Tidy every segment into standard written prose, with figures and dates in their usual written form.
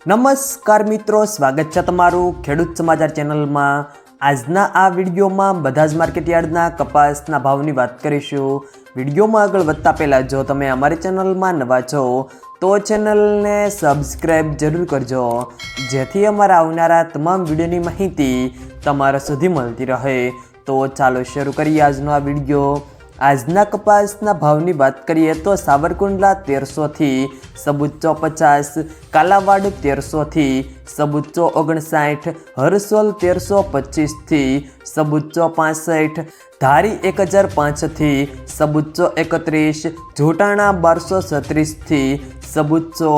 નમસ્કાર મિત્રો, સ્વાગત છે તમારું ખેડૂત સમાચાર ચેનલમાં। આજના આ વિડીયોમાં બધા જ માર્કેટયાર્ડના કપાસના ભાવની વાત કરીશું। વિડીયોમાં આગળ વધતા પહેલાં જો તમે અમારી ચેનલમાં નવા છો તો ચેનલને સબસ્ક્રાઈબ જરૂર કરજો, જેથી અમારા આવનારા તમામ વિડીયોની માહિતી તમારા સુધી મળતી રહે। તો ચાલો શરૂ કરીએ આજનો આ વિડીયો। આજના કપાસના ભાવની વાત કરીએ તો સાવરકુંડલા 1300 થી સબુચ્ચો 50, કાલાવાડ 1300 થી સબુચ્ચો 59, હરસોલ 1325 થી સબુચ્ચો 65, ધારી 1005 થી સબુચ્ચો 31, જોટાણા 1236 થી સબુચ્ચો,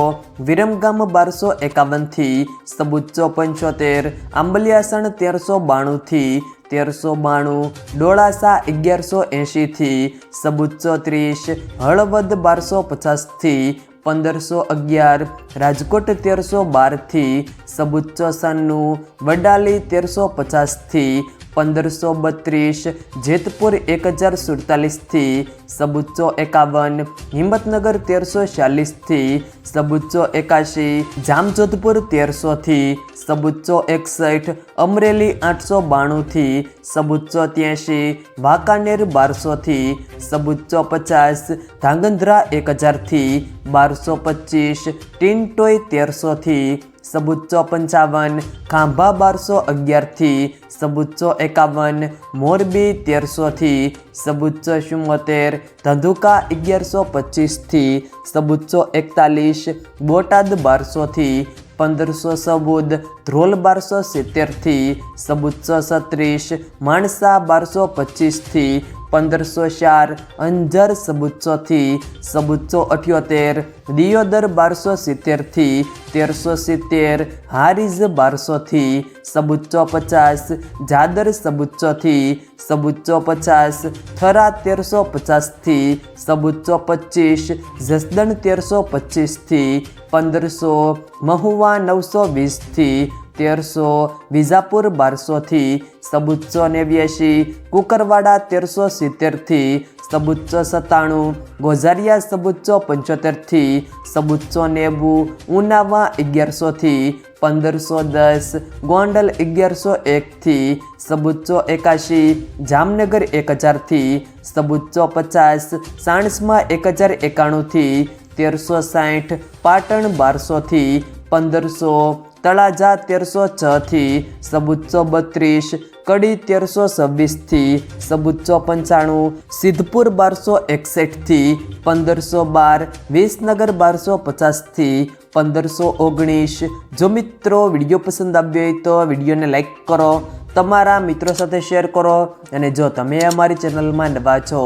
વિરમગામ 1251 થી સબુચ્ચો 75, આંબલિયાસણ 1392 થી 1392, ડોળાસા 1180 થી સબુચ્ચો 30, હળવદ 1250 થી 1511, રાજકોટ 1312 થી સબુચ્ચો 96, વડાલી 1350 થી 1532, જેતપુર 1047 થી સબુચ્ચો 51, હિંમતનગર 1346 થી સબુચ્ચો 81, જામજોધપુર 1300 થી સબુચ્ચો 61, અમરેલી 892 થી સબુચ્ચો 83, વાંકાનેર 1200 થી સબુચ્ચો 50, ધાંગધ્રા 1000 થી 1225, ટીનટોય 1300 થી સબુચ્ચો 55, ખાંભા 1211 થી સબુચ્ચો 51, મોરબી 1300 થી સબુચ્ચો 74, ધંધુકા 1125 થી સબુચ્ચો 41, બોટાદ 1200 થી 1514, ધ્રોલ 1270 થી સબુચ્ચો 36, માણસા 1225 થી 1504, અંજાર સબુચ્ચો થી સબુચ્ચો 78, દિયોદર 1270 થી 1370, હારીજ 1200 થી સબુચ્ચો 50, જાદર સબુચ્ચો થી સબુચ્ચો 50, થરા 1350 થી સબુચ્ચો 25, જસદણ 1325 થી 1500, મહુવા 920 થી 1300, વિજાપુર 1200 થી સબુચ્ચો 89, કુકરવાડા 1370 થી સબુચ્ચો 97, ગોઝારિયા સબુચ્ચો 75 થી સબુચ્ચો 90, ઉનાવા 1100 થી 1510, ગોંડલ 1101 થી સબુચ્ચો 81, જામનગર 1000 થી સબુચ્ચો 50, સાણસમાં 1091 થી 1360, પાટણ 1200 થી 1500, તળાજા 1306 થી સબુચ્ચો 32, કડી 1326 થી સબુચ્ચો 95, સિદ્ધપુર 1261 થી 1512, વિસનગર 1250 થી 1519। જો મિત્રો વિડીયો પસંદ આવ્યો હોય તો વિડીયોને લાઈક કરો, તમારા મિત્રો સાથે શેર કરો, અને જો તમે અમારી ચેનલમાં નવા છો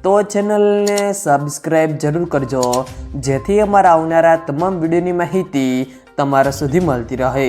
તો ચેનલને સબસ્ક્રાઈબ જરૂર કરજો, જેથી અમારા આવનારા તમામ વિડીયોની માહિતી તમારા સુધી મળતી રહે।